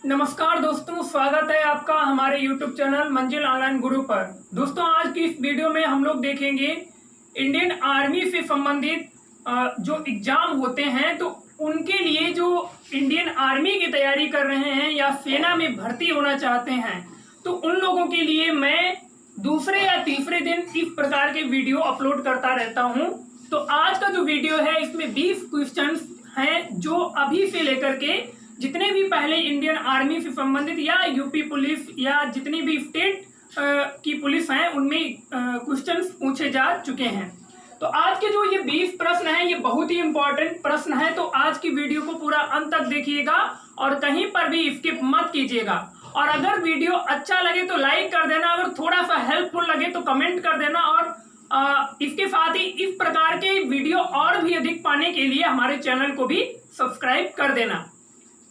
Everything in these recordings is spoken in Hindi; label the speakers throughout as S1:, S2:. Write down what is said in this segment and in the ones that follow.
S1: नमस्कार दोस्तों, स्वागत है आपका हमारे YouTube चैनल मंजिल ऑनलाइन गुरु पर। दोस्तों, आज की इस वीडियो में हम लोग देखेंगे इंडियन आर्मी से संबंधित जो एग्जाम होते हैं, तो उनके लिए जो इंडियन आर्मी की तैयारी कर रहे हैं या सेना में भर्ती होना चाहते हैं, तो उन लोगों के लिए मैं दूसरे या तीसरे दिन इस प्रकार के वीडियो अपलोड करता रहता हूं। तो आज का जो वीडियो है, इसमें 20 क्वेश्चन हैं जो अभी से लेकर के जितने भी पहले इंडियन आर्मी से संबंधित या यूपी पुलिस या जितनी भी स्टेट की पुलिस हैं, उनमें क्वेश्चंस पूछे जा चुके हैं। तो आज के जो ये 20 प्रश्न हैं, ये बहुत ही इंपॉर्टेंट प्रश्न है। तो आज की वीडियो को पूरा अंत तक देखिएगा और कहीं पर भी स्किप मत कीजिएगा। और अगर वीडियो अच्छा लगे तो लाइक कर देना, अगर थोड़ा सा हेल्पफुल लगे तो कमेंट कर देना। और इसके साथ ही इस प्रकार के वीडियो और भी अधिक पाने के लिए हमारे चैनल को भी सब्सक्राइब कर देना।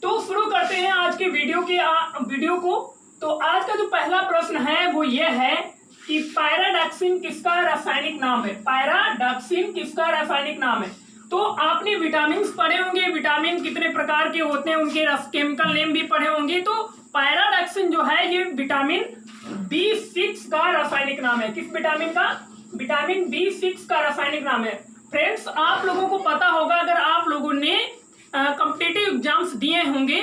S1: तो शुरू करते हैं आज के वीडियो को। तो आज का जो पहला प्रश्न है वो ये है कि पायराडॉक्सिन किसका रासायनिक नाम है। पायराडॉक्सिन किसका रासायनिक नाम है। तो आपने विटामिन पढ़े होंगे, विटामिन कितने प्रकार के होते हैं, उनके केमिकल नेम भी पढ़े होंगे। तो पायराडॉक्सिन जो है ये विटामिन B6 का रासायनिक नाम है। किस विटामिन का? विटामिन B6 का रासायनिक नाम है। फ्रेंड्स, आप लोगों को पता होगा, अगर आप लोगों ने कॉम्पिटिटिव एग्जाम्स दिए होंगे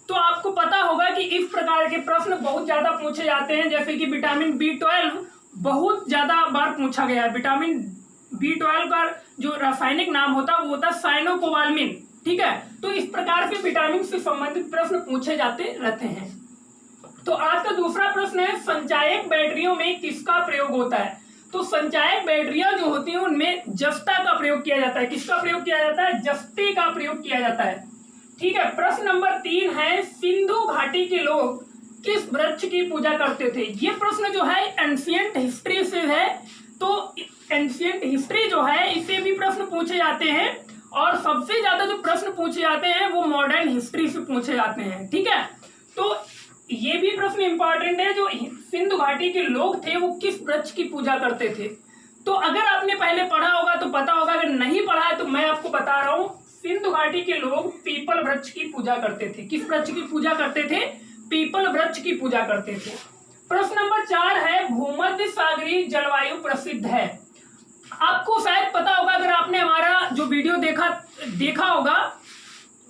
S1: तो आपको पता होगा कि इस प्रकार के प्रश्न बहुत ज्यादा पूछे जाते हैं। जैसे कि विटामिन B12 बहुत ज्यादा बार पूछा गया है। विटामिन B12 का जो रासायनिक नाम होता है वो होता है साइनोकोबाल्मिन। ठीक है, तो इस प्रकार के विटामिन से संबंधित प्रश्न पूछे जाते रहते हैं। तो आज का दूसरा प्रश्न है, संचायक बैटरियों में किसका प्रयोग होता है। तो संचायक बैटरियां जो होती हैं उनमें जस्ता का प्रयोग किया जाता है। किसका प्रयोग किया जाता है? जस्ते का प्रयोग किया जाता है। ठीक है, प्रश्न नंबर 3 है, सिंधु घाटी के लोग किस वृक्ष की पूजा करते थे। ये प्रश्न जो है एंशिएंट हिस्ट्री से है। तो एंशिएंट हिस्ट्री जो है इससे भी प्रश्न पूछे जाते हैं और सबसे ज्यादा जो प्रश्न पूछे जाते हैं वो मॉडर्न हिस्ट्री से पूछे जाते हैं। ठीक है, तो ये भी प्रश्न इंपॉर्टेंट है, जो सिंधु घाटी के लोग थे वो किस वृक्ष की पूजा करते थे। तो अगर आपने पहले पढ़ा होगा तो पता होगा, अगर नहीं पढ़ा है तो मैं आपको बता रहा हूं। सिंधु घाटी के लोग पीपल वृक्ष की पूजा करते थे। किस वृक्ष की पूजा करते थे? पीपल वृक्ष की पूजा करते थे। प्रश्न नंबर 4 है, भूमध्य सागरीय जलवायु प्रसिद्ध है। आपको शायद पता होगा, अगर आपने हमारा जो वीडियो देखा होगा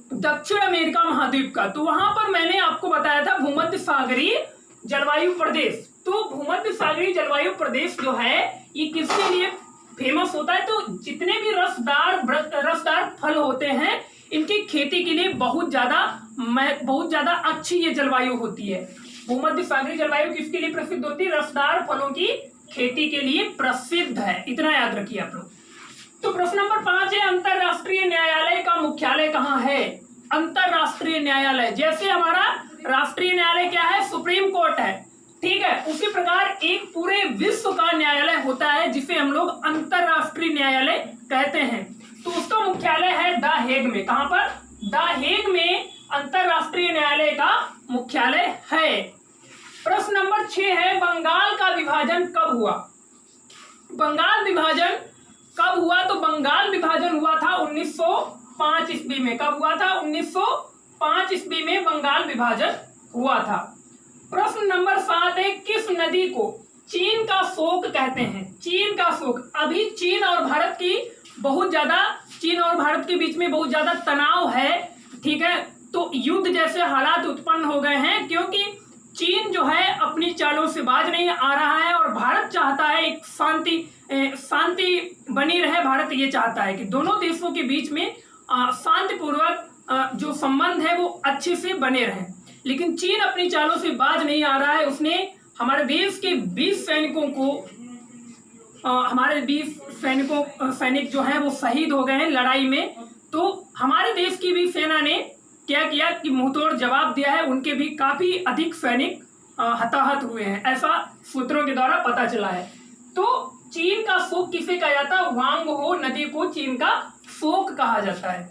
S1: दक्षिण अमेरिका महाद्वीप का, तो वहां पर मैंने आपको बताया था भूमध्य सागरीय जलवायु प्रदेश। तो भूमध्य सागरीय जलवायु प्रदेश जो है ये किसके लिए फेमस होता है? तो जितने भी रसदार फल होते हैं इनकी खेती के लिए बहुत ज्यादा अच्छी ये जलवायु होती है। भूमध्य सागरीय जलवायु किसके लिए प्रसिद्ध होती है? रसदार फलों की खेती के लिए प्रसिद्ध है। इतना याद रखिए आप लोग। तो प्रश्न नंबर 5 है, अंतरराष्ट्रीय न्यायालय का मुख्यालय कहाँ है। अंतरराष्ट्रीय न्यायालय, जैसे हमारा राष्ट्रीय न्यायालय क्या है? सुप्रीम कोर्ट है। ठीक है, उसी प्रकार एक पूरे विश्व का न्यायालय होता है जिसे हम लोग अंतरराष्ट्रीय न्यायालय कहते हैं। तो उसका मुख्यालय है द हेग में। कहां पर? द हेग में अंतरराष्ट्रीय न्यायालय का मुख्यालय है। प्रश्न नंबर 6 है, बंगाल का विभाजन कब हुआ। बंगाल विभाजन कब हुआ? तो बंगाल विभाजन हुआ था 1905 ईस्वी में। कब हुआ था? 1905 ईस्वी में बंगाल विभाजन हुआ था। प्रश्न नंबर 7 है, किस नदी को चीन का शोक कहते हैं। चीन का शोक, अभी चीन और भारत के बीच में बहुत ज्यादा तनाव है। ठीक है, तो युद्ध जैसे हालात उत्पन्न हो गए हैं, क्योंकि चीन जो है अपनी चालों से बाज नहीं आ रहा है और भारत चाहता है एक शांति बनी रहे। भारत ये चाहता है कि दोनों देशों के बीच में शांतिपूर्वक जो संबंध है वो अच्छे से बने रहे, लेकिन चीन अपनी चालों से बाज नहीं आ रहा है। उसने हमारे देश के 20 सैनिकों को हमारे 20 सैनिक जो हैं वो शहीद हो गए हैं लड़ाई में। तो हमारे देश की भी सेना ने क्या किया कि मुंहतोड़ जवाब दिया है। उनके भी काफी अधिक सैनिक हताहत हुए हैं, ऐसा सूत्रों के द्वारा पता चला है। तो चीन का शोक किसे कहा जाता है? वांगहो नदी को चीन का शोक कहा जाता है।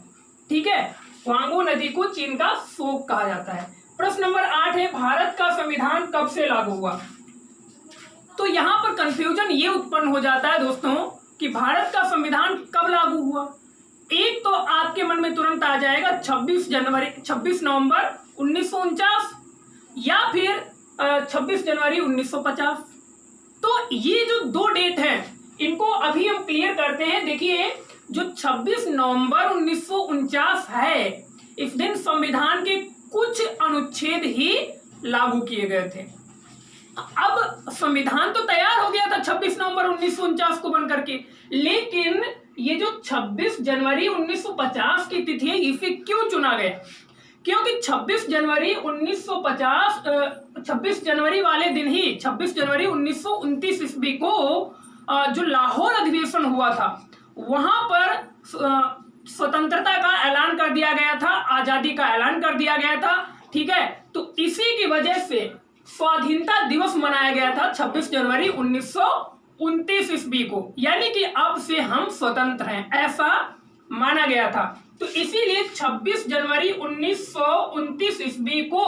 S1: ठीक है, वांगहो नदी को चीन का शोक कहा जाता है। प्रश्न नंबर 8 है, भारत का संविधान कब से लागू हुआ। तो यहाँ पर कंफ्यूजन ये उत्पन्न हो जाता है दोस्तों कि भारत का संविधान कब लागू हुआ। एक तो आपके मन में तुरंत आ जाएगा 26 नवंबर 1949, फिर 26 जनवरी 1950। तो ये जो दो डेट हैं इनको अभी हम क्लियर करते हैं। देखिए जो 26 नवंबर 1949 है, इस दिन संविधान के कुछ अनुच्छेद ही लागू किए गए थे। अब संविधान तो तैयार हो गया था 26 नवंबर 1949 को बन करके, लेकिन ये जो 26 जनवरी 1950 की तिथि है इसे क्यों चुना गया? क्योंकि 26 जनवरी 1950 26 जनवरी वाले दिन ही 26 जनवरी 1929 ईस्वी को जो लाहौर अधिवेशन हुआ था वहां पर स्वतंत्रता का ऐलान कर दिया गया था, आजादी का ऐलान कर दिया गया था। ठीक है, तो इसी की वजह से स्वाधीनता दिवस मनाया गया था 26 जनवरी 1929 ईस्वी को, यानी कि अब से हम स्वतंत्र हैं ऐसा माना गया था। तो इसीलिए 26 जनवरी 1929 ईस्वी को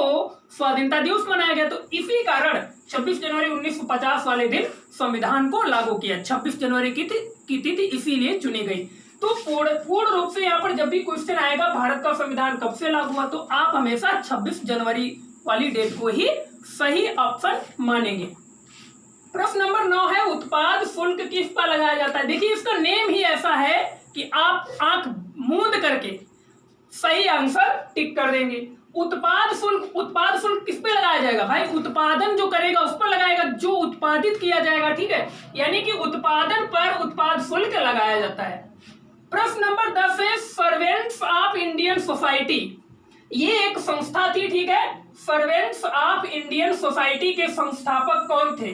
S1: स्वाधीनता दिवस मनाया गया। तो इसी कारण 26 जनवरी 1950 वाले दिन संविधान को लागू किया। 26 जनवरी की तिथि इसीलिए चुनी गई। तो पूर्ण रूप से यहाँ पर जब भी क्वेश्चन आएगा भारत का संविधान कब से लागू हुआ, तो आप हमेशा 26 जनवरी वाली डेट को ही सही ऑप्शन मानेंगे। प्रश्न नंबर 9 है उत्पाद शुल्क किस पर लगाया जाता है? देखिए इसका नेम ही ऐसा है कि आप आंख मूंद करके सही आंसर टिक कर देंगे। उत्पाद शुल्क किस पे लगाया जाएगा भाई? उत्पादन जो करेगा उस पर लगाएगा, जो उत्पादित किया जाएगा। ठीक है, यानी कि उत्पादन पर उत्पाद शुल्क लगाया जाता है। प्रश्न नंबर 10 है सर्वेंट्स ऑफ इंडियन सोसाइटी, ये एक संस्था थी। ठीक है, सर्वेंट्स ऑफ इंडियन सोसाइटी के संस्थापक कौन थे?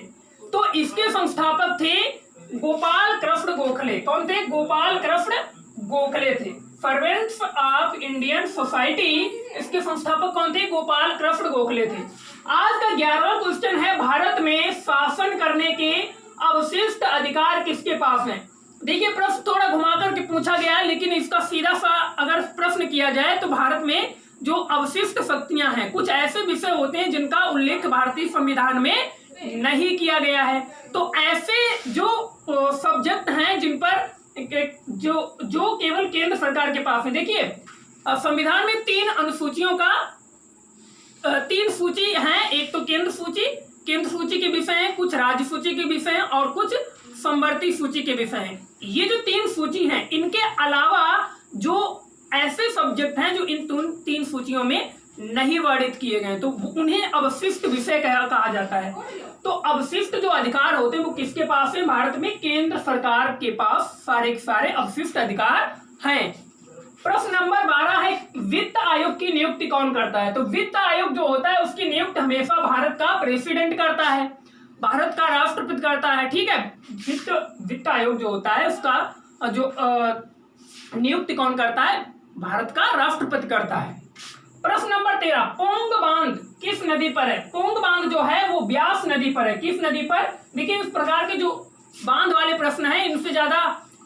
S1: तो इसके संस्थापक थे गोपाल कृष्ण गोखले। कौन थे? गोपाल कृष्ण गोखले थे। सर्वेंट्स ऑफ इंडियन सोसाइटी, इसके संस्थापक कौन थे? गोपाल कृष्ण गोखले थे। आज का 11वां क्वेश्चन है भारत में शासन करने के अवशिष्ट अधिकार किसके पास हैं? देखिए प्रश्न थोड़ा घुमा करके पूछा गया है, लेकिन इसका सीधा सा अगर प्रश्न किया जाए तो भारत में जो अवशिष्ट शक्तियां हैं, कुछ ऐसे विषय होते हैं जिनका उल्लेख भारतीय संविधान में नहीं किया गया है। तो ऐसे जो सब्जेक्ट हैं जिन पर जो केवल केंद्र सरकार के पास है। देखिए संविधान में 3 अनुसूचियों का 3 सूची हैं। एक तो केंद्र सूची के विषय हैं, कुछ राज्य सूची के विषय हैं और कुछ समवर्ती सूची के विषय हैं। ये जो 3 सूची हैं, इनके अलावा जो ऐसे सब्जेक्ट हैं जो इन 3 सूचियों में नहीं वर्णित किए गए, तो उन्हें अवशिष्ट विषय कहा जाता है। तो अवशिष्ट जो अधिकार होते हैं वो किसके पास है? भारत में केंद्र सरकार के पास सारे के सारे अवशिष्ट अधिकार हैं। प्रश्न नंबर 12 है वित्त आयोग की नियुक्ति कौन करता है? तो वित्त आयोग जो होता है उसकी नियुक्ति हमेशा भारत का प्रेसिडेंट करता है, भारत का राष्ट्रपति करता है। ठीक है, वित्त आयोग जो होता है उसका जो नियुक्ति कौन करता है? भारत का राष्ट्रपति करता है। प्रश्न नंबर 13 पोंग बांध किस नदी पर है? पोंग बांध जो है वो ब्यास नदी पर है। किस नदी पर? देखिए इस प्रकार के जो बांध वाले प्रश्न हैं इनसे ज्यादा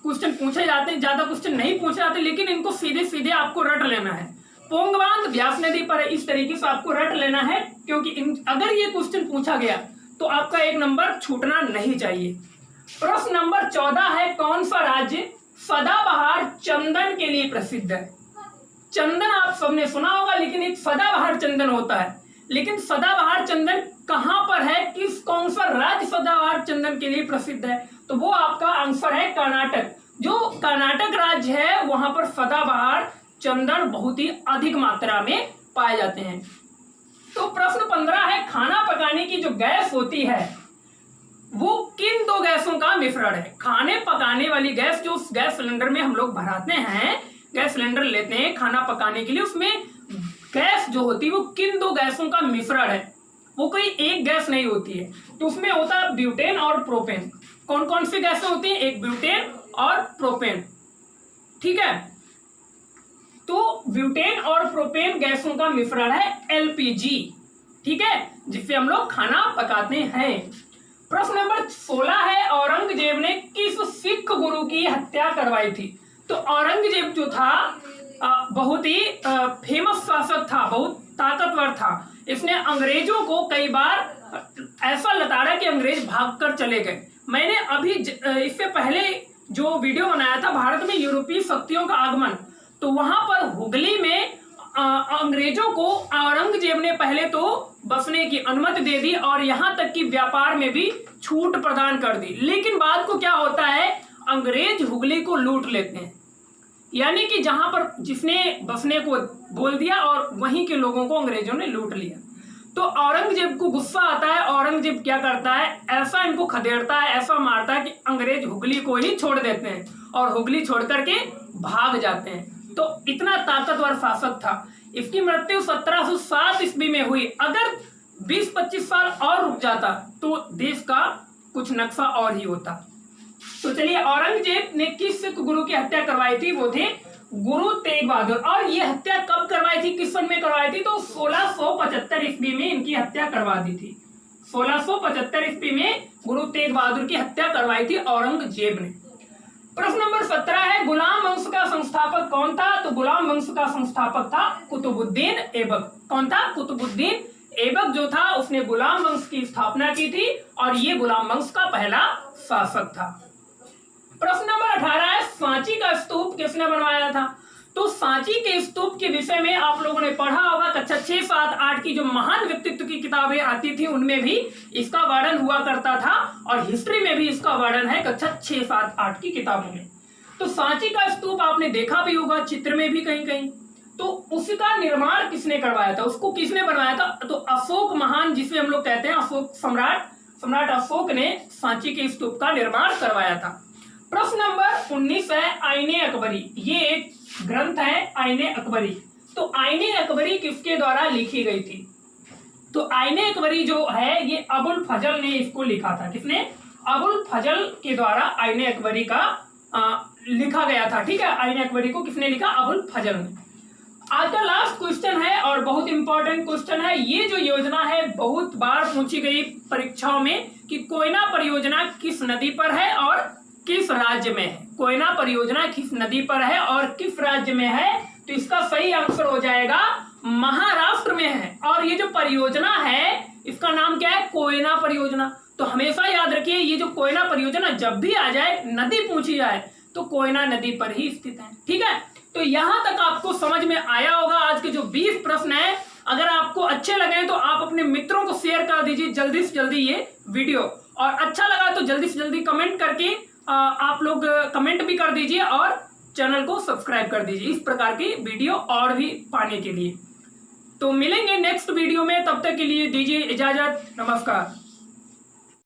S1: क्वेश्चन पूछे जाते हैं, ज्यादा क्वेश्चन नहीं पूछे जाते, लेकिन इनको सीधे सीधे आपको रट लेना है। पोंग बांध ब्यास नदी पर है, इस तरीके से आपको रट लेना है, क्योंकि अगर ये क्वेश्चन पूछा गया तो आपका 1 नंबर छूटना नहीं चाहिए। प्रश्न नंबर 14 है कौन सा राज्य सदाबहार चंदन के लिए प्रसिद्ध है? चंदन आप सबने सुना होगा, लेकिन एक सदाबहार चंदन होता है, लेकिन सदाबहार चंदन कहां पर है? कौन सा राज्य सदाबहार चंदन के लिए प्रसिद्ध है? तो वो आपका आंसर है कर्नाटक। जो कर्नाटक राज्य है वहां पर सदाबहार चंदन बहुत ही अधिक मात्रा में पाए जाते हैं। तो प्रश्न 15 है खाना पकाने की जो गैस होती है वो किन 2 गैसों का मिश्रण है? खाने पकाने वाली गैस जो गैस सिलेंडर में हम लोग भराते हैं, गैस सिलेंडर लेते हैं खाना पकाने के लिए, उसमें गैस जो होती है वो किन 2 गैसों का मिश्रण है? वो कोई एक गैस नहीं होती है। तो उसमें होता है ब्यूटेन और प्रोपेन। कौन कौन सी गैसें होती हैं? एक ब्यूटेन और प्रोपेन। ठीक है, तो ब्यूटेन और प्रोपेन गैसों का मिश्रण है एलपीजी। ठीक है, जिससे हम लोग खाना पकाते हैं। प्रश्न नंबर 16 है औरंगजेब ने किस सिख गुरु की हत्या करवाई थी? तो औरंगजेब जो था बहुत ही फेमस शासक था, बहुत ताकतवर था। इसने अंग्रेजों को कई बार ऐसा लताड़ा कि अंग्रेज भागकर चले गए। मैंने अभी इससे पहले जो वीडियो बनाया था भारत में यूरोपीय शक्तियों का आगमन, तो वहां पर हुगली में अंग्रेजों को औरंगजेब ने पहले तो बसने की अनुमति दे दी और यहां तक कि व्यापार में भी छूट प्रदान कर दी। लेकिन बाद को क्या होता है, अंग्रेज हुगली को लूट लेते हैं, यानी कि जहां पर जिसने बसने को बोल दिया और वहीं के लोगों को अंग्रेजों ने लूट लिया। तो औरंगजेब को गुस्सा आता है। औरंगजेब क्या करता है, ऐसा इनको खदेड़ता है, ऐसा मारता है कि अंग्रेज हुगली को ही छोड़ देते हैं और हुगली छोड़ करके भाग जाते हैं। तो इतना ताकतवर शासक था। इसकी मृत्यु 1707 ईस्वी में हुई। अगर 20-25 साल और रुक जाता तो देश का कुछ नक्शा और ही होता। तो चलिए, औरंगजेब ने किस सिख गुरु की हत्या करवाई थी, वो थे गुरु तेग बहादुर। और ये हत्या कब करवाई थी, किस सन में करवाई थी, तो 1675 ईस्वी में इनकी हत्या करवा दी थी। 1675 ईस्वी में गुरु तेग बहादुर की हत्या करवाई थी औरंगजेब ने। प्रश्न नंबर 17 है, गुलाम वंश का संस्थापक कौन था, तो गुलाम वंश का संस्थापक था कुतुबुद्दीन ऐबक। कौन था, कुतुबुद्दीन ऐबक जो था उसने गुलाम वंश की स्थापना की थी और ये गुलाम वंश का पहला शासक था। प्रश्न नंबर 18 है, सांची का स्तूप किसने बनवाया था, तो सांची के स्तूप के विषय में आप लोगों ने पढ़ा होगा। कक्षा 6, 7, 8 की जो महान व्यक्तित्व की किताबें आती थी उनमें भी इसका वर्णन हुआ करता था और हिस्ट्री में भी इसका वर्णन है कक्षा 6, 7, 8 की किताबों में। तो सांची का स्तूप आपने देखा भी होगा चित्र में भी कहीं कहीं। तो उसका निर्माण किसने करवाया था, उसको किसने बनवाया था, तो अशोक महान, जिसे हम लोग कहते हैं अशोक सम्राट अशोक ने सांची के स्तूप का निर्माण करवाया था। प्रश्न नंबर 19 है, आईने अकबरी। ये एक ग्रंथ है आईने अकबरी। तो आईने अकबरी किसके द्वारा लिखी गई थी, तो आईने अकबरी जो है ये अबुल फजल ने इसको लिखा था। किसने, अबुल फजल के द्वारा आईने अकबरी का लिखा गया था। ठीक है, आईने अकबरी को किसने लिखा, अबुल फजल ने। आज का लास्ट क्वेश्चन है और बहुत इंपॉर्टेंट क्वेश्चन है। ये जो योजना है बहुत बार पूछी गई परीक्षाओं में कि कोयना परियोजना किस नदी पर है और किस राज्य में है। कोयना परियोजना किस नदी पर है और किस राज्य में है, तो इसका सही आंसर हो जाएगा महाराष्ट्र में है। और ये जो परियोजना है इसका नाम क्या है, कोयना परियोजना। तो हमेशा याद रखिए, ये जो कोयना परियोजना जब भी आ जाए, नदी पूछी जाए, तो कोयना नदी पर ही स्थित है। ठीक है, तो यहां तक आपको समझ में आया होगा। आज के जो 20 प्रश्न है, अगर आपको अच्छे लगे तो आप अपने मित्रों को शेयर कर दीजिए जल्दी से जल्दी ये वीडियो, और अच्छा लगा तो जल्दी से जल्दी कमेंट करके आप लोग कमेंट भी कर दीजिए और चैनल को सब्सक्राइब कर दीजिए इस प्रकार की वीडियो और भी पाने के लिए। तो मिलेंगे नेक्स्ट वीडियो में, तब तक के लिए दीजिए इजाजत, नमस्कार।